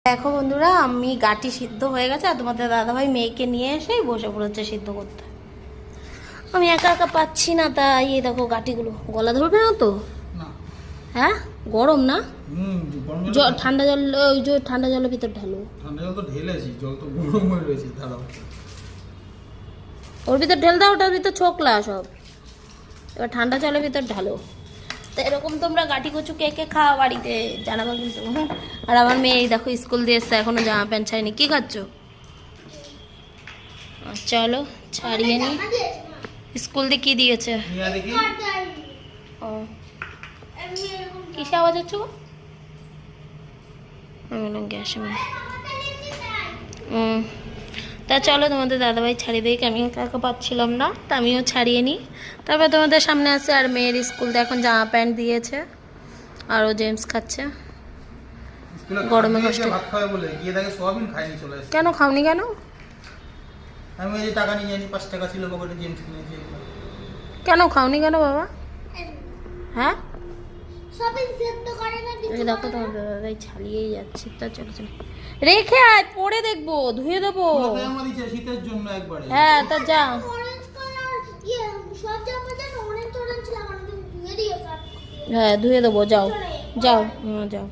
দেখো বন্ধুরা, আমি গাটি সিদ্ধ হয়ে গেছে আর তোমাদের দাদাভাই মেয়েকে নিয়ে এসে বসে পড়েছে সিদ্ধ করতে। আমি একা একা পাচ্ছি না, তাই এই দেখো গাটিগুলো গলা ধরবে না তো? হ্যাঁ গরম না? ঠান্ডা জল, ওই যে ঠান্ডা জলের ভিতর ঢালো। ঠান্ডা জল তো ঢেলেছি, জল তো গরম হয়ে রয়েছে। দাঁড়াও, ওর ভিতর ঢেল দাও, ওটার ভিতর ছোকলা সব। এবার ঠান্ডা জলের ভিতর ঢালো। তো এরকম তোমরা গাটি কচু কে কে খাওয়া বাড়িতে জানাবো কিন্তু। আর আমার মেয়ে দেখো স্কুল দিয়ে এসছে, এখনো জামা প্যান্ট ছাড়িনি। কি খাচ্ছ? চলো ছাড়িয়ে নি। স্কুল দিয়ে কি দিয়েছে? ও কিসে আওয়াজ হচ্ছে গো? আমি বললাম গ্যাসে। তা চলো তোমাদের দাদাভাই ছাড়িয়ে দিই, আমি একা একা পাচ্ছিলাম না, তা আমিও ছাড়িয়ে নিই। তারপর তোমাদের সামনে আছে। আর মেয়ের স্কুল দিয়ে এখন জামা প্যান্ট দিয়েছে, আর ও জেমস খাচ্ছে গরমে কষ্ট। কেন খাওনি কেন? আমি এই যে টাকা নিয়ে জানি 5 টাকা ছিল পকেটে, জেমস কিনেছি। কেন খাওনি কেন বাবা? হ্যাঁ এই দেখো তোমাদের দাদাই ছাড়িয়েই যাচ্ছে। তা চলো চলো রেখে আয়, পরে দেখবো, ধুয়ে দেবো। শীতের জন্য একবারে। হ্যাঁ তা যা। হ্যাঁ ধুয়ে দেবো, যাও যাও। যাও।